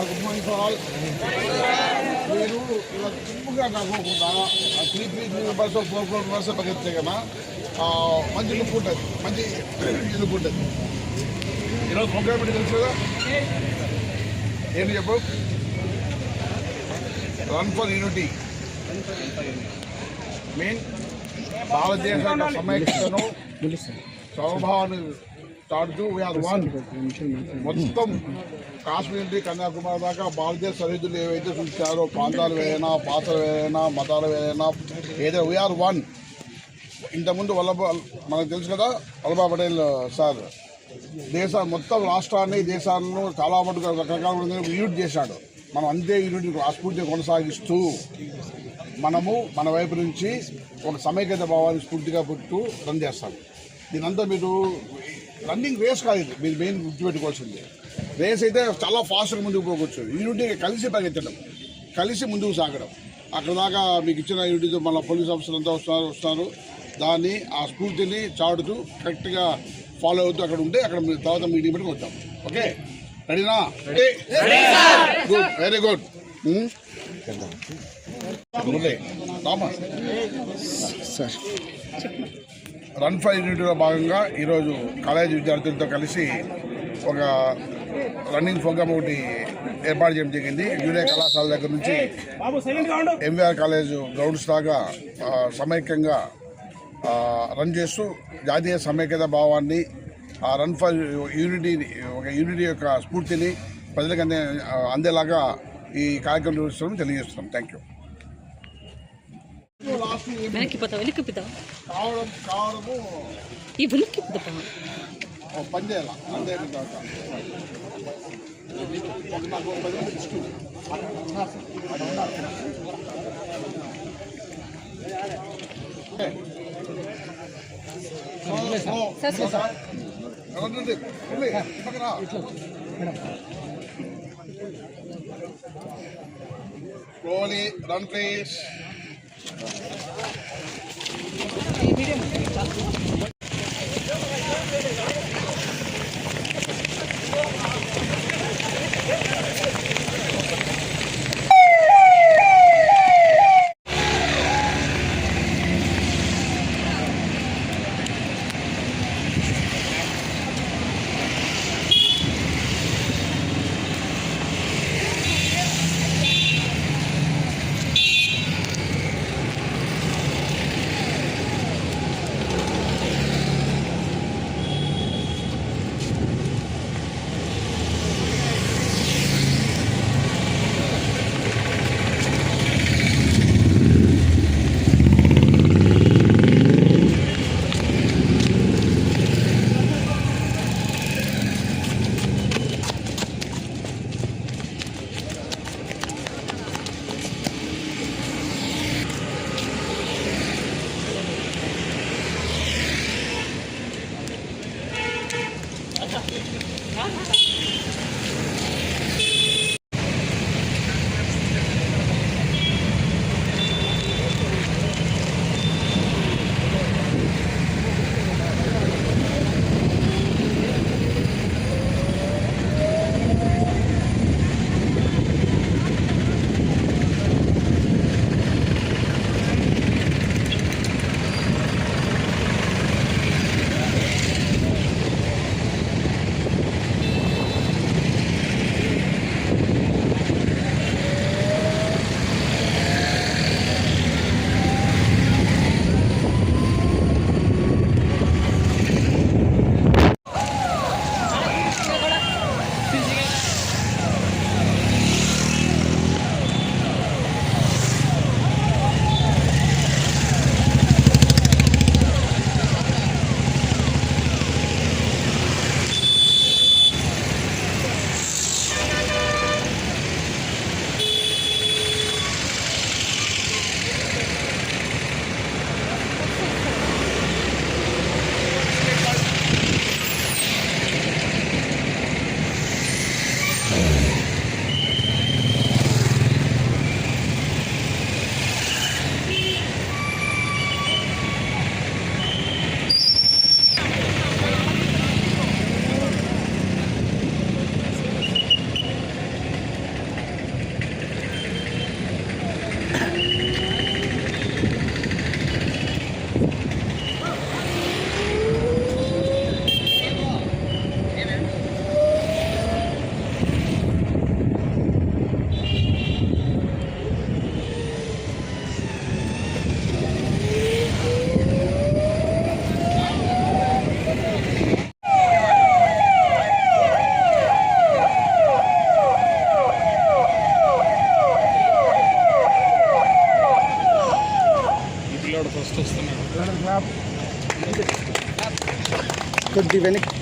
Good morning sir. మీరు ఇలా సింపుల్గా కాకోకుండా 3 మెంబర్స్ 4 మెంబర్స్ పగిస్తే కదా మంచి లుక్ ఉంటుంది, మంచి లుక్ ఉంటుంది. ఈరోజు ప్రోగ్రామ్ ఏంటి తెలుసు కదా, ఏంటి చెప్పు? రన్ ఫర్ యూనిటీ మెయిన్ భారతదేశ సమైక్యతను స్వభావాన్ని చాటుతూ వీఆర్ వన్. మొత్తం కాశ్మీర్ నుండి కన్యాకుమారి దాకా భారతదేశ సరిహద్దులు ఏవైతే చూస్తారో, ప్రాంతాలు వేరైనా, పాత్రలు వేరైనా, మతాలు వేరైనా, ఏదో వీఆర్ వన్. ఇంతకుముందు మనకు తెలుసు కదా, వల్లభాయ్ పటేల్ సార్ మొత్తం రాష్ట్రాన్ని, దేశాలను చాలా మటుకు రకరకాల యూనిట్ చేశాడు. మనం అంతే యూనిట్ స్ఫూర్తిని కొనసాగిస్తూ మనము మన వైపు నుంచి ఒక సమైక్యత భావాన్ని స్ఫూర్తిగా పెట్టు రన్ చేస్తాం. దీనంతా మీరు రన్నింగ్ రేస్ కాదు, ఇది మీరు మెయిన్ గుర్తుపెట్టుకోవాల్సింది. రేస్ అయితే చాలా ఫాస్ట్గా ముందుకు పోవచ్చు. యూనిటీ కలిసి పరిగెత్తడం, కలిసి ముందుకు సాగడం. అక్కడ దాకా మీకు ఇచ్చిన యూనిటీతో మన పోలీస్ ఆఫీసర్లు అంతా వస్తున్నారు. దాన్ని ఆ స్ఫూర్తిని చాటుతూ కరెక్ట్గా ఫాలో అవుతూ అక్కడ ఉంటే అక్కడ తర్వాత మీటింగ్ పెట్టుకు వద్దాం. ఓకే, రెడీనా? Good, very good. Run for యూనిటీలో భాగంగా ఈరోజు కాలేజీ విద్యార్థులతో కలిసి ఒక రన్నింగ్ ప్రోగ్రామ్ ఒకటి ఏర్పాటు చేయడం జరిగింది. జూనియర్ కళాశాల దగ్గర నుంచి ఎంవీఆర్ కాలేజ్ గ్రౌండ్స్ దాకా సమైక్యంగా రన్ చేస్తూ జాతీయ సమైక్యత భావాన్ని, ఆ రన్ ఫర్ యూనిటీ, ఒక యూనిటీ యొక్క స్ఫూర్తిని ప్రజలకు అందేలాగా ఈ కార్యక్రమం నిర్వహిస్తామని తెలియజేస్తున్నాం. Thank you. పని చేయాలి అంతే. Slowly run, please. కొద్ది వెనక్కి.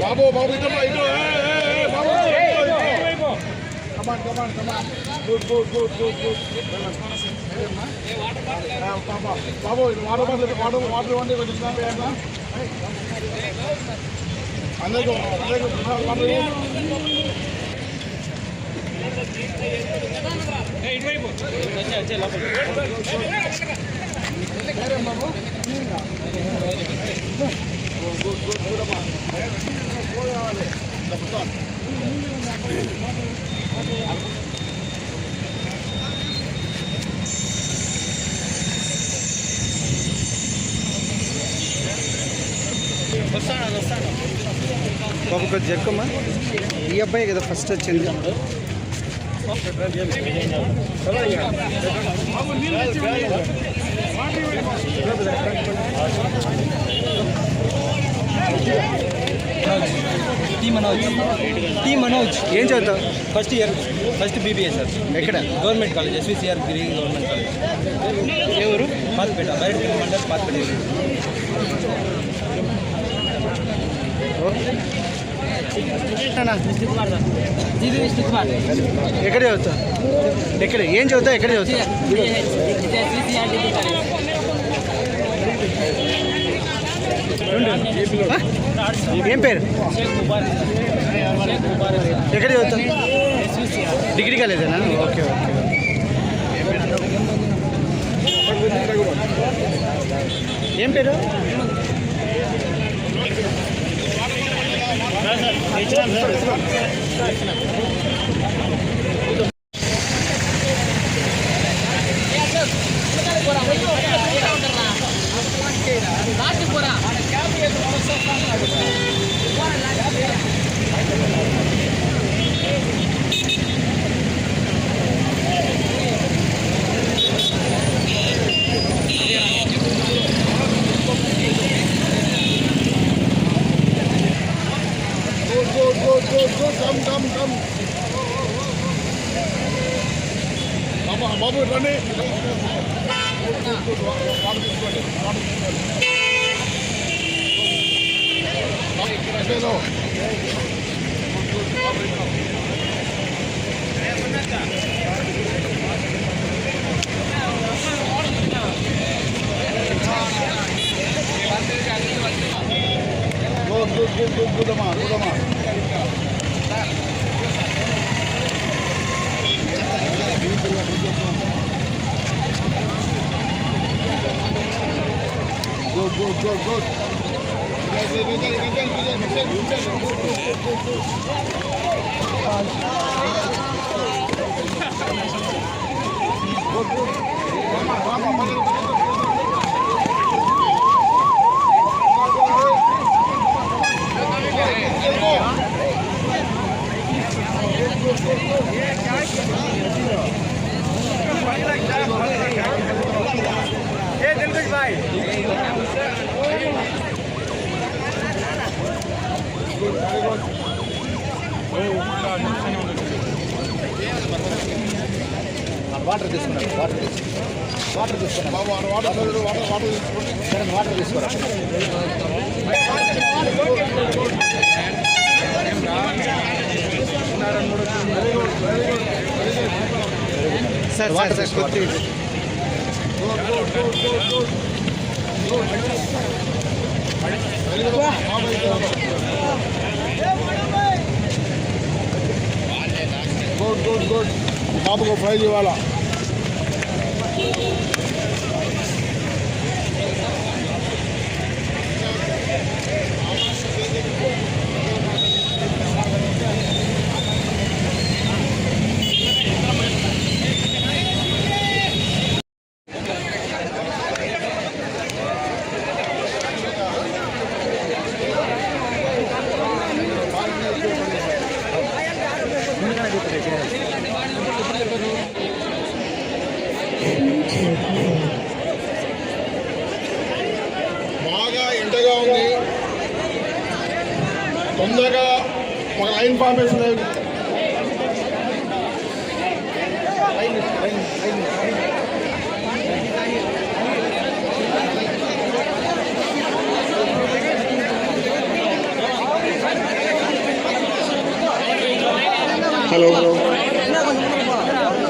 బాబు బాబు ఇటు come on come on come on good good good good good బాబు వాటర్ వాటర్ వండి పెట్టిస్తున్నా అందరికీ వాటర్ బాబు బాబు కొంచెం జరుకోమ్మా. ఈ అబ్బాయి కదా ఫస్ట్ వచ్చింది. టీ మనోజ్ ఏం చదువుతావు? First year first BBA sir. ఎక్కడ? Government college SVCR Giri government college. ఏ ఊరు? పాత్పేట బయట మండల్ పాత్పేట. ఎక్కడ చదువుతావు? ఎక్కడ ఏం చదువుతావు? ఎక్కడ చదువుతావు? ఏం పేరు? ఎక్కడ చదువుతావు? డిగ్రీ కాలేదేనా? Okay okay. ఏం పేరు? బాబు రండి. గుడమా గుడమా Good, good, good, good. ఏ దిల్కుష్ భాయ్ వాటర్ తీసుకున్నాను. వాటర్ తీసుకున్నాను. వాటర్ వాటర్ వాటర్ తీసుకోండి. వాటర్ తీసుకోరా. సార్ వాటర్ కొద్ది గుడ్ గుడ్ గుడ్. బాబుకు ప్రైజ్ ఇవ్వాలా? బాగా ఎండగా ఉంది. తొందరగా ఒక line formation Hello.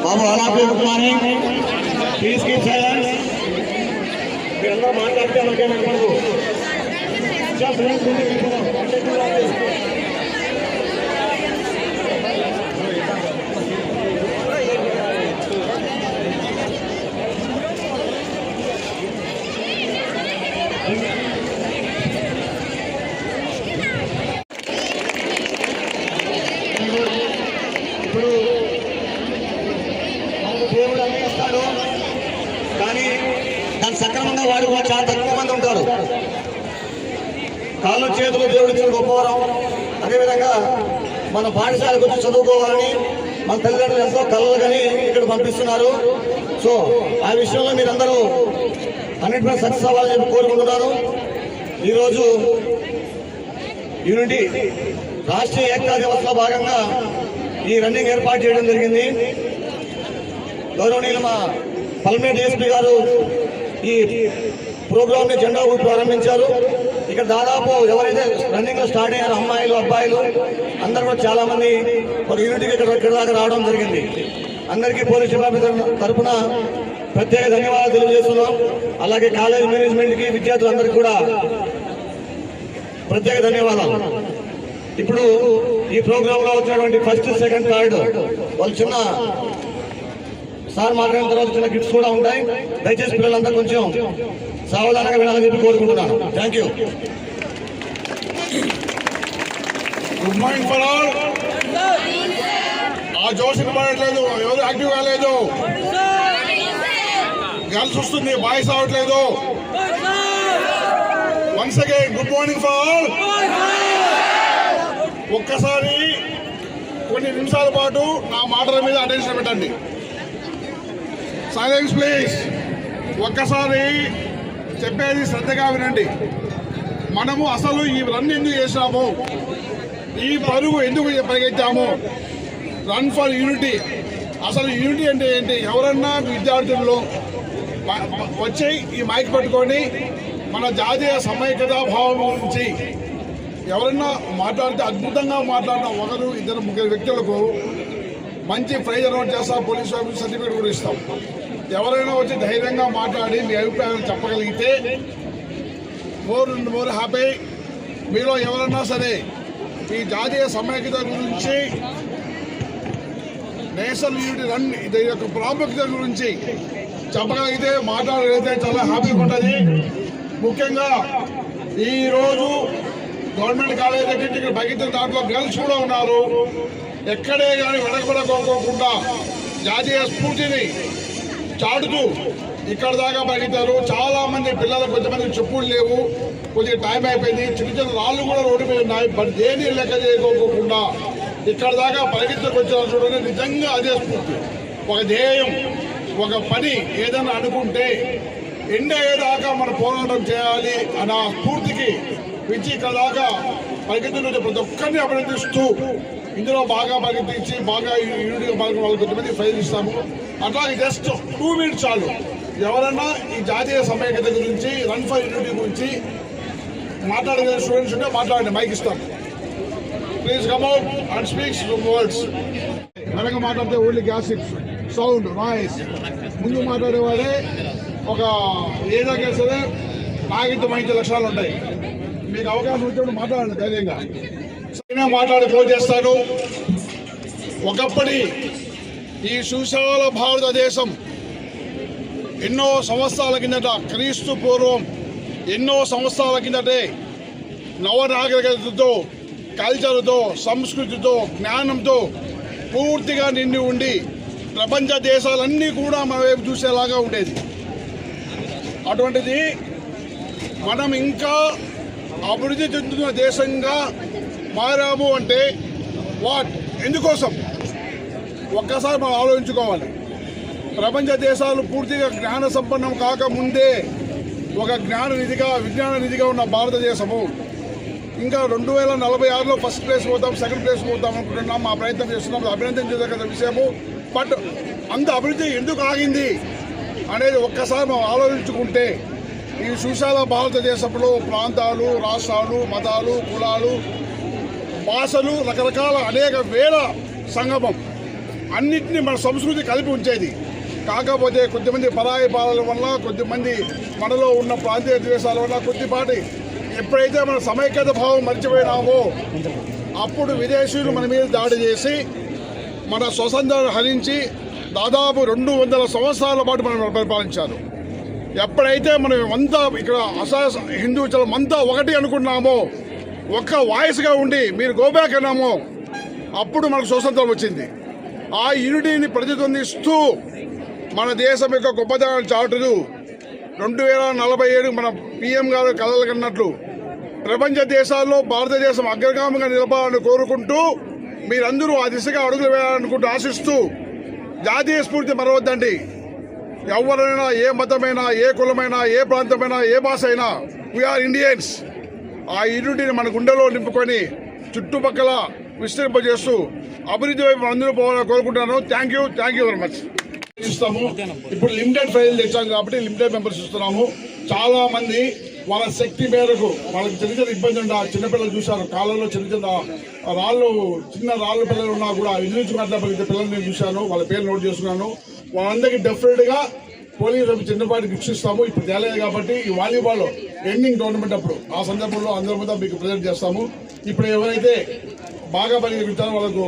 Babu, all of you, good morning. Please keep silence. We are not matladte again. Just one minute. ఇప్పుడు మనకు దేవుడు అన్నీ ఇస్తాడు, కానీ దాన్ని సక్రమంగా వాడుకునే చాలా తక్కువ మంది ఉంటారు. కాళ్ళు చేతులు దేవుడు ఇచ్చిన గొప్పవరం. అదేవిధంగా మన పాఠశాలకు వచ్చి చదువుకోవాలని మన తల్లిదండ్రులు ఎంతో కళలు కానీ ఇక్కడ పంపిస్తున్నారు. సో ఆ విషయంలో మీరందరూ 100% సక్సెస్ అవ్వాలని చెప్పి కోరుకుంటున్నాను. ఈరోజు యూనిటీ రాష్ట్రీయ ఏకతా దివస్లో భాగంగా ఈ రన్నింగ్ ఏర్పాటు చేయడం జరిగింది. గౌరవనీయులు మా పల్మనేరు డిఎస్పీ గారు ఈ ప్రోగ్రామ్ ని జెండా ఊపి ప్రారంభించారు. ఇక్కడ దాదాపు ఎవరైతే రన్నింగ్ లో స్టార్ట్ అయ్యారో అమ్మాయిలు అబ్బాయిలు అందరూ కూడా చాలా మంది ఒక యూనిట్కి ఇక్కడ దాకా రావడం జరిగింది. అందరికీ పోలీస్ డిపార్ట్మెంట్ తరఫున ప్రత్యేక ధన్యవాదాలు తెలియజేస్తున్నాం. అలాగే కాలేజ్ మేనేజ్మెంట్ కి విద్యార్థులందరికీ కూడా ప్రత్యేక ధన్యవాదాలు. ఇప్పుడు ఈ ప్రోగ్రామ్ లో వచ్చినటువంటి ఫస్ట్ సెకండ్ థర్డ్ వాళ్ళు చిన్న సార్ మాట్లాడిన తర్వాత చిన్న గిఫ్ట్స్ కూడా ఉంటాయి. దయచేసి పిల్లలంతా కొంచెం సావధానంగా వినాలని చెప్పి కోరుకుంటున్నాను. Thank you. Good morning for all. ఆ జోష్ పడట్లేదు, ఎవరు యాక్టివ్ కాలేదు. గర్ల్స్ వస్తుంది, బాయ్స్ రావట్లేదు. Once again good morning for all. ఒక్కసారి కొన్ని నిమిషాల పాటు నా మాటల మీద అటెన్షన్ పెట్టండి. Silence please. ఒక్కసారి చెప్పేది శ్రద్ధగా వినండి. మనము అసలు ఈ రన్ ఎందుకు చేసాము, ఈ పరుగు ఎందుకు పరిగెత్తాము, రన్ ఫర్ యూనిటీ. అసలు యూనిటీ అంటే ఏంటి? ఎవరన్నా విద్యార్థుల్లో వచ్చి ఈ మైక్ పట్టుకొని మన జాతీయ సమైక్యతా భావం గురించి ఎవరన్నా మాట్లాడితే అద్భుతంగా మాట్లాడిన ఒకరు ఇద్దరు ముగ్గురు వ్యక్తులకు మంచి ప్రైజ్ అనౌన్స్ చేస్తాం, పోలీస్ ఆఫీస్ సర్టిఫికేట్ కూడా ఇస్తాం. ఎవరైనా వచ్చి ధైర్యంగా మాట్లాడి మీ అభిప్రాయాలు చెప్పగలిగితే మోర్ హ్యాపీ. మీలో ఎవరన్నా సరే ఈ జాతీయ సమైక్యత గురించి, నేషనల్ యూనిటీ రన్ దీని యొక్క ప్రాముఖ్యత గురించి చెప్పగలిగితే మాట్లాడగలిగితే చాలా హ్యాపీగా ఉంటుంది. ముఖ్యంగా ఈరోజు గవర్నమెంట్ కాలేజ్ దగ్గర ఇక్కడ బగిన దాంట్లో గర్ల్స్ కూడా ఉన్నారు. ఎక్కడే కానీ వెనకబడకోకుండా జాతీయ స్ఫూర్తిని చాటుతూ ఇక్కడ దాకా పరిగెత్తారు. చాలా మంది పిల్లలకు కొంతమంది చెప్పులు లేవు, కొద్దిగా టైం అయిపోయింది. చిన్న చిన్న రాళ్ళు కూడా రోడ్డు మీద ఉన్నాయి. బట్ దేన్ని లెక్క చేయకోకుండా ఇక్కడ దాకా పరిగెత్తుకు వచ్చారు చూడండి. నిజంగా అదే స్ఫూర్తి. ఒక ధ్యేయం, ఒక పని ఏదైనా అనుకుంటే ఎండ్ అయ్యేదాకా మనం పోరాటం చేయాలి అన్న స్ఫూర్తికి పిచ్చి ఇక్కడ దాకా పరిగెత్తులు ప్రతి ఒక్కరిని అభినందిస్తూ ఇందులో బాగా పరిగెత్తించి బాగా యూనిట్గా పాల్గొన్న వాళ్ళు కొంతమంది ప్రైజ్ ఇస్తాము. అట్లాగే జస్ట్ 2 minutes చాలు. ఎవరన్నా ఈ జాతీయ సమైక్యత గురించి, రన్ ఫర్ యూనిటీ గురించి మాట్లాడగలిగిన స్టూడెంట్స్ ఉంటే మాట్లాడండి, మైక్ ఇస్తాం. Please come out and speaks words. వెనక మాట్లాడితే ఓన్లీ గ్యాసిప్ సౌండ్ నాయిస్. ముందు మాట్లాడేవాడే ఒక ఏదైనా సరే నాకింత మంచి లక్షణాలు ఉంటాయి. మీకు అవకాశం వచ్చినప్పుడు మాట్లాడండి ధైర్యంగా. మాట్లాడి క్లోజ్ చేస్తాను. ఒకప్పటి ఈ సుశాల భారతదేశం ఎన్నో సంవత్సరాల కిందట, క్రీస్తు పూర్వం ఎన్నో సంవత్సరాల కిందటే నవనాగరికతతో, కల్చర్తో, సంస్కృతితో, జ్ఞానంతో పూర్తిగా నిండి ఉండి ప్రపంచ దేశాలన్నీ కూడా మన వైపు చూసేలాగా ఉండేది. అటువంటిది మనం ఇంకా అభివృద్ధి చెందుతున్న దేశంగా మారాము అంటే ఎందుకోసం ఒక్కసారి మనం ఆలోచించుకోవాలి. ప్రపంచ దేశాలు పూర్తిగా జ్ఞాన సంపన్నం కాకముందే ఒక జ్ఞాన నిధిగా విజ్ఞాన నిధిగా ఉన్న భారతదేశము ఇంకా 2046లో ఫస్ట్ ప్లేస్ పోతాం, సెకండ్ ప్లేస్ పోతాం అనుకుంటున్నాం. మా ప్రయత్నం చేస్తున్నాం, అభినందించదగ్గ విషయము. బట్ అంత అభివృద్ధి ఎందుకు ఆగింది అనేది ఒక్కసారి మనం ఆలోచించుకుంటే ఈ సుశాల భారతదేశంలో ప్రాంతాలు, రాష్ట్రాలు, మతాలు, కులాలు, భాషలు, రకరకాల అనేక వేల సంగమం అన్నింటినీ మన సంస్కృతి కలిపి ఉంచేది. కాకపోతే కొద్దిమంది పరాయి పాలన వల్ల, కొద్దిమంది మనలో ఉన్న ప్రాంతీయ ద్వేషాల వల్ల, కొద్దిపాటి ఎప్పుడైతే మన సమైక్యత భావం మర్చిపోయినామో అప్పుడు విదేశీయులు మన మీద దాడి చేసి మన స్వతంత్రాన్ని హరించి దాదాపు 200 సంవత్సరాల పాటు మనం పరిపాలించారు. ఎప్పుడైతే మనం అంతా ఇక్కడ హిందూ అంతా ఒకటి అనుకున్నామో, ఒక్క వాయిస్గా ఉండి మీరు గోబ్యాక్ అన్నామో అప్పుడు మనకు స్వతంత్రం వచ్చింది. ఆ యూనిటీని ప్రతిధ్వనిస్తూ మన దేశం యొక్క గొప్పతనాన్ని చాటుతూ 2047 మన పిఎం గారు కలలు కన్నట్లు ప్రపంచ దేశాల్లో భారతదేశం అగ్రగామిగా నిలపాలని కోరుకుంటూ మీరందరూ ఆ దిశగా అడుగులు వేయాలనుకుంటూ ఆశిస్తూ జాతీయ స్ఫూర్తి మరవద్దండి. ఎవరైనా, ఏ మతమైనా, ఏ కులమైనా, ఏ ప్రాంతమైనా, ఏ భాష అయినా వీఆర్ ఇండియన్స్. ఆ యూనిటీని మన గుండెలో నింపుకొని చుట్టుపక్కల విస్తరింపజేస్తూ అభివృద్ధి వైపు అందరూ పోవాలని కోరుకుంటున్నాను. Thank you very much. ఇస్తాము. ఇప్పుడు లిమిటెడ్ ప్రైజులు తెచ్చాం కాబట్టి లిమిటెడ్ మెంబర్స్ ఇస్తున్నాము. చాలా మంది వాళ్ళ శక్తి మేరకు వాళ్ళకి చిన్న ఇబ్బంది ఉండ, చిన్నపిల్లలు చూశారు కాలంలో చిన్న రాళ్ళు పిల్లలు ఉన్నా కూడా ఎదురించుకున్నట్లయితే పిల్లలు నేను చూశాను, వాళ్ళ పేర్లు నోట్ చేసుకున్నాను. వాళ్ళందరికీ డెఫినెట్గా పోలీసు చిన్నపాటి గిఫ్ట్స్ ఇస్తాము. ఇప్పుడు తేలేదు కాబట్టి ఈ వాలీబాల్ ఎండింగ్ టోర్నమెంట్ అప్పుడు ఆ సందర్భంలో అందరి మీద మీకు ప్రజెంట్ చేస్తాము. ఇప్పుడు ఎవరైతే బాగా పని వింటారో వాళ్ళకు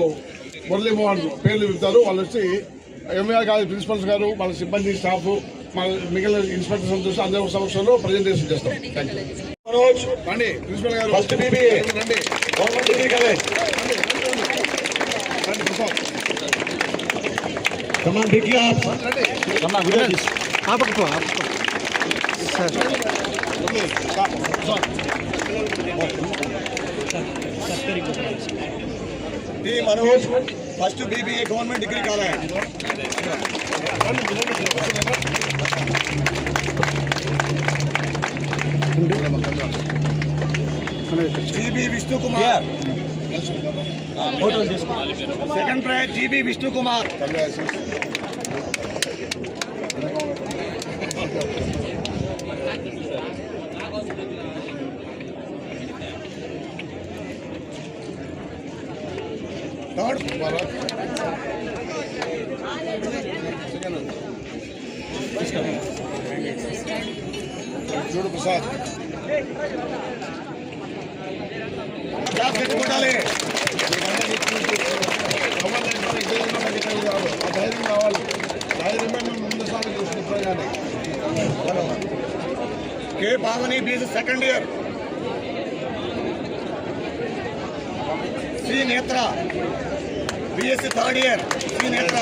మురళీమోహన్ పేర్లు వింటారు. వాళ్ళు వచ్చి ఎంఆర్ గారు, ప్రిన్సిపల్స్ గారు, వాళ్ళ సిబ్బంది, స్టాఫ్, మిగిలిన ఇన్స్పెక్టర్ సంతోషం అందరి సమక్షంలో ప్రజెంటేషన్ చేస్తాం. Thank you. రండి ప్రిన్సిపల్ గారు, ఫస్ట్ బీబీఏ రండి, గవర్నమెంట్ డిగ్రీ కాలేజ్. రండి Prasad, come on big clap. T Manoj first BBA government degree college. GB Vishnu Kumar second prize GB Vishnu Kumar. Third చూడు ప్రసాద్ పెట్టుకోవాలి. ఆ ధైర్యం కావాలి. ధైర్యమే మేము ముందు సార్లు చూసుకుంటాం. కే పావని బీజ్ సెకండ్ ఇయర్. శ్రీ నేత్ర బిఎస్సి థర్డ్ ఇయర్. శ్రీ నేత్ర